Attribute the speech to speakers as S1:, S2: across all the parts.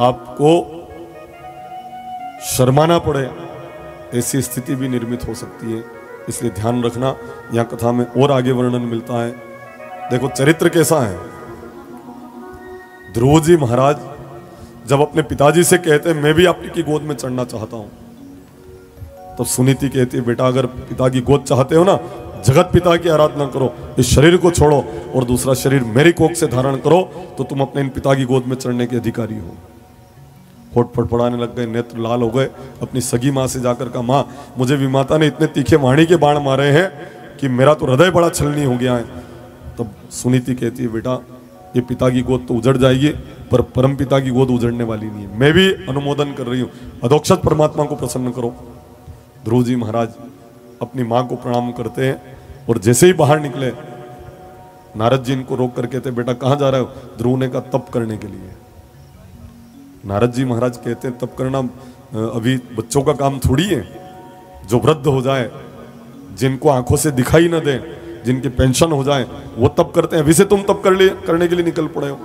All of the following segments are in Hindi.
S1: आपको शर्माना पड़े, ऐसी स्थिति भी निर्मित हो सकती है। इसलिए ध्यान रखना। यहां कथा में और आगे वर्णन मिलता है। देखो चरित्र कैसा है। ध्रुव जी महाराज जब अपने पिताजी से कहते हैं मैं भी आपकी गोद में चढ़ना चाहता हूं, तब सुनीति कहती है बेटा अगर पिता की गोद चाहते हो ना, जगत पिता की आराधना करो, इस शरीर को छोड़ो और दूसरा शरीर मेरी कोख से धारण करो, तो तुम अपने इन पिता की गोद में चढ़ने के अधिकारी हो। होठ फड़फड़ाने लग गए, नेत्र लाल हो गए। अपनी सगी माँ से जाकर कहा माँ मुझे विमाता ने इतने तीखे वाणी के बाण मारे हैं कि मेरा तो हृदय बड़ा छलनी हो गया है। तब सुनीति कहती है बेटा ये पिता की गोद तो उजड़ जाएगी, पर परम पिता की गोद उजड़ने वाली नहीं है। मैं भी अनुमोदन कर रही हूँ, अधोक्षज परमात्मा को प्रसन्न करो। ध्रुव जी महाराज अपनी माँ को प्रणाम करते हैं और जैसे ही बाहर निकले नारद जी इनको रोक कर कहते बेटा कहाँ जा रहे हो? ध्रुव ने कहा तप करने के लिए। नारद जी महाराज कहते हैं तप करना अभी बच्चों का काम थोड़ी है। जो वृद्ध हो जाए, जिनको आंखों से दिखाई न दे, जिनकी पेंशन हो जाए, वो तप करते हैं। अभी से तुम तप करने के लिए निकल पड़े हो।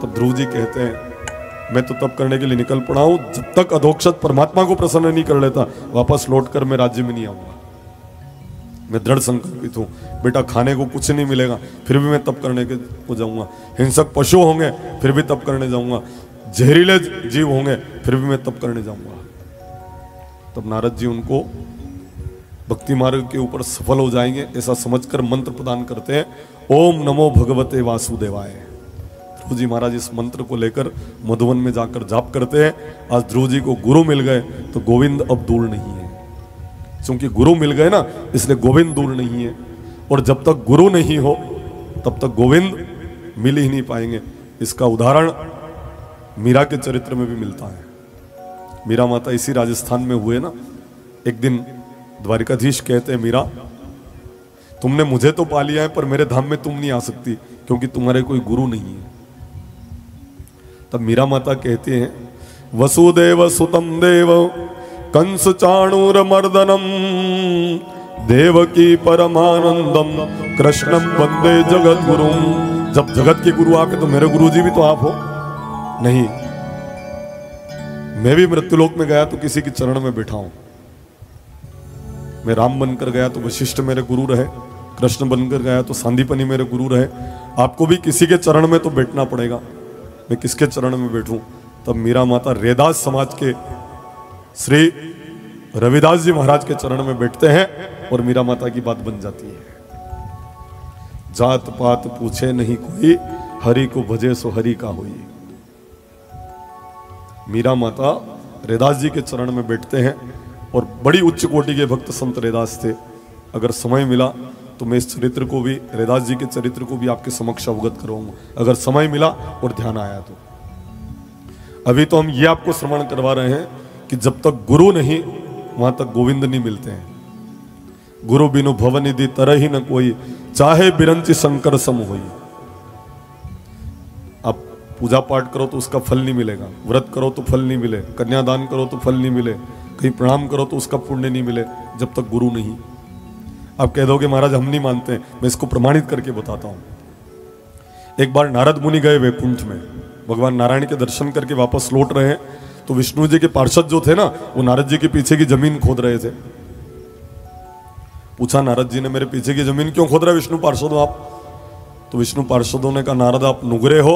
S1: तब ध्रुव जी कहते हैं मैं तो तप करने के लिए निकल पड़ा हूं, जब तक अधोक्षज परमात्मा को प्रसन्न नहीं कर लेता वापस लौटकर मैं राज्य में नहीं आऊंगा। मैं दृढ़ संकल्पित हूं। बेटा खाने को कुछ नहीं मिलेगा फिर भी मैं तप करने को जाऊंगा। हिंसक पशु होंगे फिर भी तप करने जाऊंगा। जहरीले जीव होंगे फिर भी मैं तप करने जाऊंगा। तब नारद जी उनको भक्ति मार्ग के ऊपर सफल हो जाएंगे ऐसा समझकर मंत्र प्रदान करते हैं, ओम नमो भगवते वासुदेवाय। ध्रुव जी महाराज इस मंत्र को लेकर मधुवन में जाकर जाप करते हैं। आज ध्रुव जी को गुरु मिल गए तो गोविंद अब दूर नहीं है। क्योंकि गुरु मिल गए ना, इसलिए गोविंद दूर नहीं है। और जब तक गुरु नहीं हो तब तक गोविंद मिल ही नहीं पाएंगे। इसका उदाहरण मीरा के चरित्र में भी मिलता है। मीरा माता इसी राजस्थान में हुए ना। एक दिन द्वारिकाधीश कहते हैं मीरा तुमने मुझे तो पा लिया है पर मेरे धाम में तुम नहीं आ सकती क्योंकि तुम्हारे कोई गुरु नहीं है। तब मीरा माता कहते हैं वसुदेव सुतम देव कंस चाणूर मर्दनम देवकी परमानंदम कृष्णम वंदे जगत गुरु। जब जगत के गुरु आपके तो मेरे गुरु जी भी तो आप हो। नहीं, मैं भी मृत्युलोक में गया तो किसी के चरण में बैठा हूं। मैं राम बनकर गया तो वशिष्ठ मेरे गुरु रहे, कृष्ण बनकर गया तो सांदीपनि मेरे गुरु रहे। आपको भी किसी के चरण में तो बैठना पड़ेगा। मैं किसके चरण में बैठूं? तब मीरा माता रैदास समाज के श्री रविदास जी महाराज के चरण में बैठते हैं और मीरा माता की बात बन जाती है। जात पात पूछे नहीं कोई, हरि को भजे सो हरि का होई। मीरा माता रैदास जी के चरण में बैठते हैं और बड़ी उच्च कोटि के भक्त संत रैदास थे। अगर समय मिला तो मैं इस चरित्र को भी, रैदास जी के चरित्र को भी आपके समक्ष अवगत करूंगा, अगर समय मिला और ध्यान आया तो। अभी तो हम ये आपको श्रवण करवा रहे हैं कि जब तक गुरु नहीं वहां तक गोविंद नहीं मिलते हैं। गुरु बिनु भवनिधि तरह ही न कोई, चाहे बिरंची शंकर सम होई। आप पूजा पाठ करो तो उसका फल नहीं मिलेगा, व्रत करो तो फल नहीं मिले, कन्यादान करो तो फल नहीं मिले, कहीं प्रणाम करो तो उसका पुण्य नहीं मिले जब तक गुरु नहीं। आप कह दोगे महाराज हम नहीं मानते, मैं इसको प्रमाणित करके बताता हूं। एक बार नारद मुनि गए वैकुंठ में, भगवान नारायण के दर्शन करके वापस लौट रहे हैं तो विष्णु जी के पार्षद जो थे ना वो नारद जी के पीछे की जमीन खोद रहे थे। पूछा नारद जी ने मेरे पीछे की जमीन क्यों खोद रहे विष्णु पार्षद आप? तो विष्णु पार्षदों ने कहा नारद आप नुगरे हो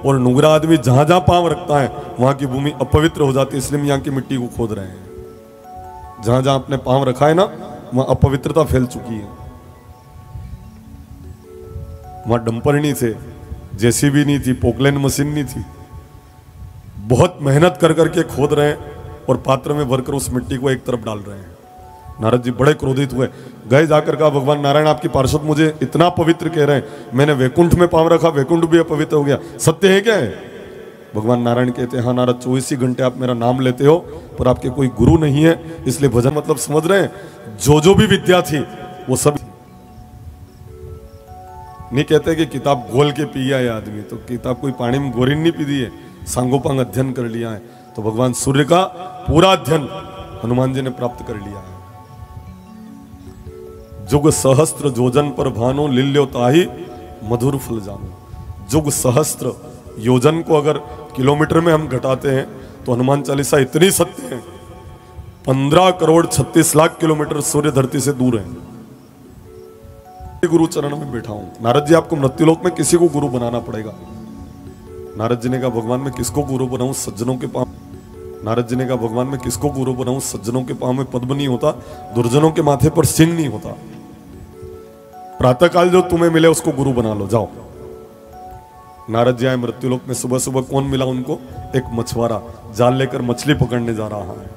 S1: और नुगरा आदमी जहां जहां पांव रखता है वहां की भूमि अपवित्र हो जाती है, इसलिए यहाँ की मिट्टी को खोद रहे हैं। जहां जहां अपने पांव रखा है ना वहां अपवित्रता फैल चुकी है। वहां डंपर नहीं थे, जेसीबी नहीं थी, पोकलैंड मशीन नहीं थी। बहुत मेहनत कर करके खोद रहे हैं और पात्र में भरकर उस मिट्टी को एक तरफ डाल रहे हैं। नारद जी बड़े क्रोधित हुए, गए जाकर कहा भगवान नारायण आपकी पार्षद मुझे इतना पवित्र कह रहे हैं, मैंने वैकुंठ में पांव रखा, वैकुंठ भी अपवित्र हो गया, सत्य है क्या है? भगवान नारायण कहते हैं हाँ नारद 24 ही घंटे आप मेरा नाम लेते हो पर आपके कोई गुरु नहीं है, इसलिए भजन मतलब समझ रहे हैं? जो भी विद्या थी वो सब नहीं कहते कि किताब घोल के पिया है आदमी, तो किताब कोई पानी में गोरिन नहीं पी दी है, सांगोपांग अध्ययन कर लिया है। तो भगवान सूर्य का पूरा अध्ययन हनुमान जी ने प्राप्त कर लिया है। जुग सहस्त्र योजन पर भानो लिल्यो ताही मधुर फल जानो। जुग सहस्त्र योजन को अगर किलोमीटर में हम घटाते हैं तो हनुमान चालीसा इतनी सत्य है, 15 करोड़ 36 लाख किलोमीटर सूर्य धरती से दूर है। गुरु चरण में बैठा हूं। नारद जी आपको मृत्युलोक में किसी को गुरु बनाना पड़ेगा। नारद जी ने कहा भगवान मैं किसको गुरु बनाऊं, सज्जनों के पांव। नारद जी ने कहा भगवान मैं किसको गुरु बनाऊं, सज्जनों के पांव में पद्म नहीं होता, दुर्जनों के माथे पर सिंह नहीं होता। प्रातःकाल जो तुम्हें मिले उसको गुरु बना लो, जाओ। नारद जी आए मृत्युलोक में। सुबह सुबह कौन मिला उनको? एक मछुआरा जाल लेकर मछली पकड़ने जा रहा है।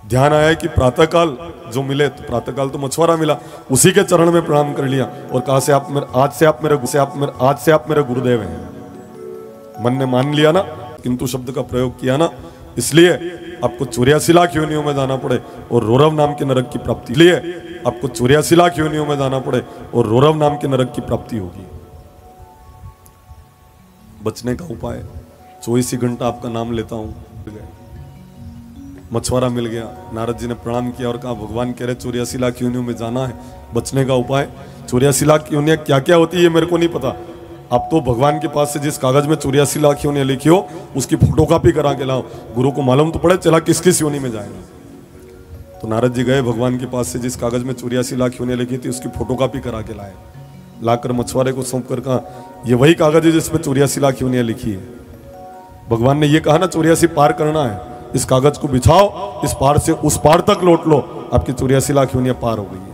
S1: ध्यान आया कि प्रातःकाल जो मिले, तो प्रातःकाल तो मछुआरा मिला, उसी के चरण में प्रणाम कर लिया और कहा से आज से आप मेरे गुरुदेव हैं। मन ने मान लिया ना, किंतु शब्द का प्रयोग किया ना, इसलिए आपको 84 लाख योनियों में जाना पड़े और रौरव नाम के नरक की प्राप्ति, इसलिए आपको 84 लाख योनियों में जाना पड़े और रौरव नाम के नरक की प्राप्ति होगी। बचने का उपाय, 24 ही घंटा आपका नाम लेता हूं। मछुआरा मिल गया, नारद जी ने प्रणाम किया और कहा भगवान कह रहे 84 लाख योनियों में जाना है, बचने का उपाय। 84 लाख योनियां क्या क्या होती है मेरे को नहीं पता। आप तो भगवान के पास से जिस कागज में 84 लाख योनियां लिखी हो उसकी फोटोकॉपी करा के लाओ, गुरु को मालूम तो पड़े चला किस किस योनि में जाएगा। तो नारद जी गए भगवान के पास से जिस कागज में 84 लाख योनियां लिखी थी उसकी फोटोकॉपी करा के लाए। लाकर मछुआरे को सौंप कर कहा ये वही कागज है जिसमें 84 लाख योनियां लिखी है। भगवान ने ये कहा ना 84 पार करना है, इस कागज को बिछाओ, इस पार से उस पार तक लौट लो, आपकी 84 लाख योनियां पार हो गई है।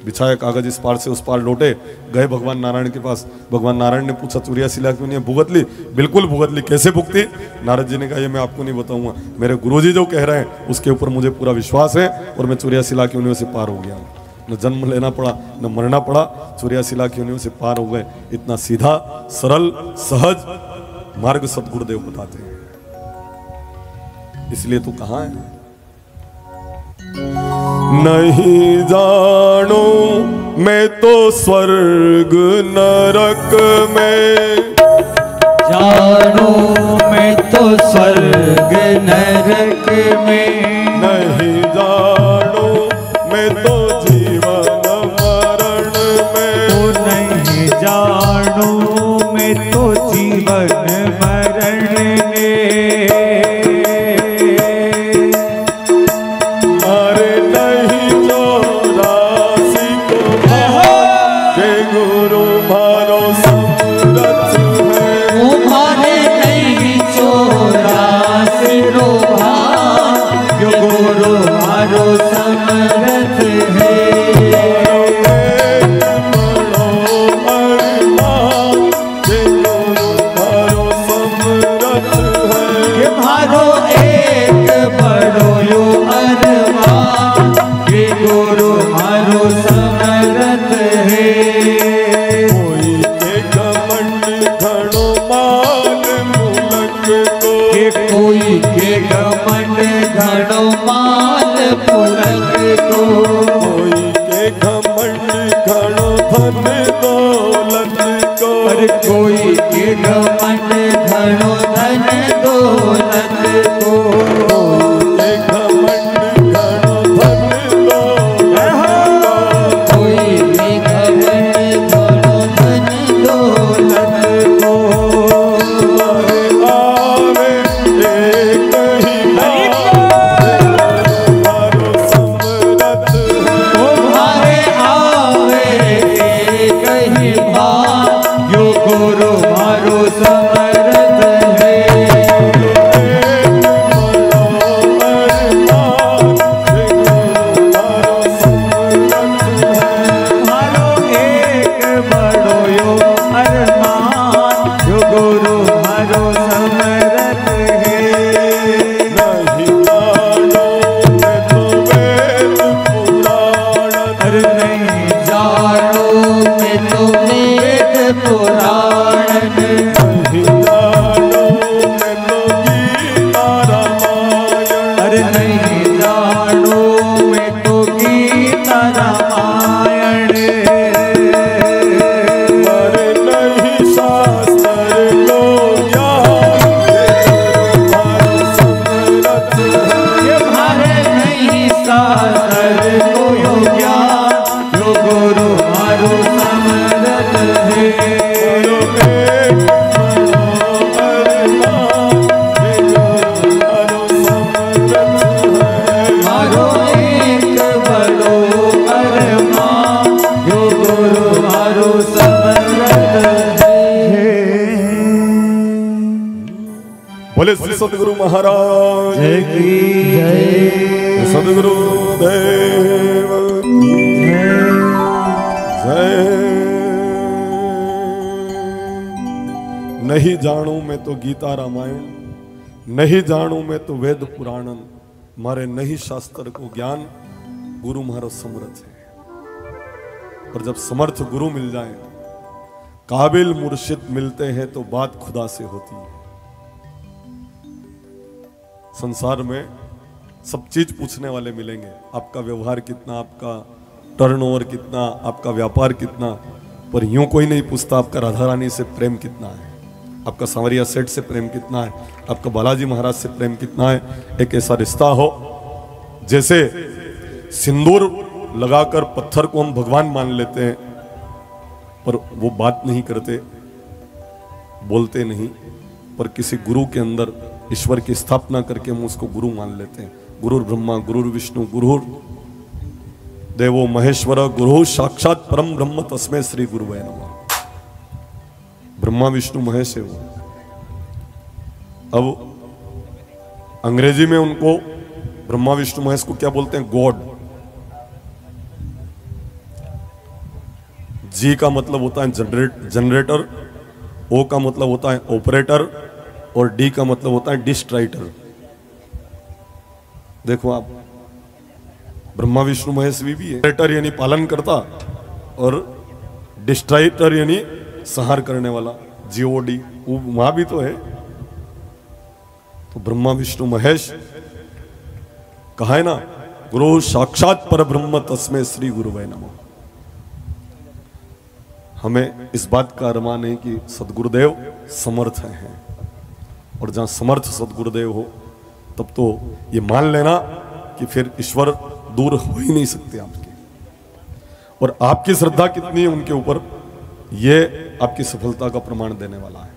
S1: बिछाया कागज, इस पार से उस पार लौटे, गए भगवान नारायण के पास। भगवान नारायण ने पूछा 84 लाख योनियां भुगत ली? बिल्कुल भुगत ली। कैसे भुगती? नारद जी ने कहा ये मैं आपको नहीं बताऊंगा, मेरे गुरुजी जो कह रहे हैं उसके ऊपर मुझे पूरा विश्वास है और मैं 84 लाख योनियों से पार हो गया हूं। न जन्म लेना पड़ा न मरना पड़ा, 84 लाख योनियों से पार हो गए। इतना सीधा सरल सहज मार्ग सदगुरुदेव बताते हैं। इसलिए तो कहां है नहीं जानो मैं तो स्वर्ग नरक में,
S2: जानो मैं तो स्वर्ग नरक में,
S1: नहीं जानो मैं तो जीवन मरण में,
S2: ओ नहीं जानो मैं तो जीवन मरण में। कोई के घमंड घणो धन दौलत को,
S1: कोई के घमंड घणो धन दौलत,
S2: कोई के घमंड घणो धन दौलत को।
S1: आवे एक ही मारो समरथ है,
S2: तुम्हारे आवे एक ही गुरु मारो समर्थ है।
S1: बोले श्री सदगुरु महाराज
S2: की जय।
S1: सदगुरु देव की जय। नहीं जानू मैं तो गीता रामायण, नहीं जानू मैं तो वेद पुराणन, मारे नहीं शास्त्र को ज्ञान, गुरु मारो समर्थ है। और जब समर्थ गुरु मिल जाए, काबिल मुर्शिद मिलते हैं तो बात खुदा से होती है। संसार में सब चीज पूछने वाले मिलेंगे, आपका व्यवहार कितना, आपका टर्नओवर कितना, आपका व्यापार कितना, पर यूं कोई नहीं पूछता आपका राधा रानी से प्रेम कितना है, आपका सांवरिया सेठ से प्रेम कितना है, आपका बालाजी महाराज से प्रेम कितना है। एक ऐसा रिश्ता हो जैसे सिंदूर लगाकर पत्थर को हम भगवान मान लेते हैं, पर वो बात नहीं करते, बोलते नहीं, पर किसी गुरु के अंदर ईश्वर की स्थापना करके हम उसको गुरु मान लेते हैं। गुरुर ब्रह्मा गुरुर विष्णु गुरुर देवो महेश्वर गुरु साक्षात परम ब्रह्म तस्मै श्री गुरुवे नमः। ब्रह्मा विष्णु महेश है वो। अब अंग्रेजी में उनको ब्रह्मा विष्णु महेश को क्या बोलते हैं? गॉड। जी का मतलब होता है जनरेटर, ओ का मतलब होता है ऑपरेटर, और डी का मतलब होता है डिस्ट्राइटर। देखो आप, ब्रह्मा विष्णु महेश भी है। ऑपरेटर यानी पालन करता, और डिस्ट्राइटर यानी संहार करने वाला, जीओडी, वहां भी तो है। तो ब्रह्मा विष्णु महेश कहा है ना, गुरु साक्षात पर ब्रह्म तस्मै श्री गुरुवे नमः। हमें इस बात का अरमान है कि सदगुरुदेव समर्थ हैं, और जहां समर्थ सदगुरुदेव हो तब तो ये मान लेना कि फिर ईश्वर दूर हो ही नहीं सकते आपके। और आपकी श्रद्धा कितनी है उनके ऊपर, ये आपकी सफलता का प्रमाण देने वाला है।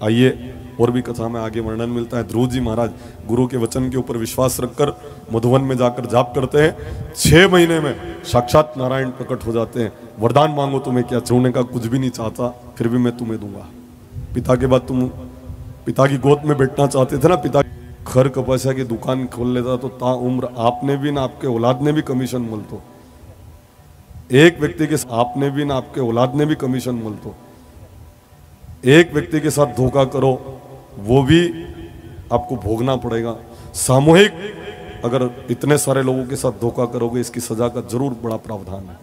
S1: आइए, और भी कथा में आगे वर्णन मिलता है। ध्रुव जी महाराज गुरु के वचन के ऊपर विश्वास रखकर मधुवन में जाकर जाप करते हैं। 6 महीने में साक्षात नारायण प्रकट हो जाते हैं। वरदान मांगो तुम्हें क्या, चाहने का कुछ भी नहीं चाहता, फिर भी मैं तुम्हें दूंगा। पिता के बाद तुम पिता की गोद में बैठना चाहते थे ना, पिता खर कपासिया की दुकान खोल लेता तो ता उम्र आपने भी ना आपके औलाद ने भी कमीशन मिलतो। एक व्यक्ति के आपने भी ना आपके औलाद ने भी कमीशन मिलतो। एक व्यक्ति के साथ धोखा करो, वो भी आपको भोगना पड़ेगा। सामूहिक अगर इतने सारे लोगों के साथ धोखा करोगे, इसकी सजा का जरूर बड़ा प्रावधान है।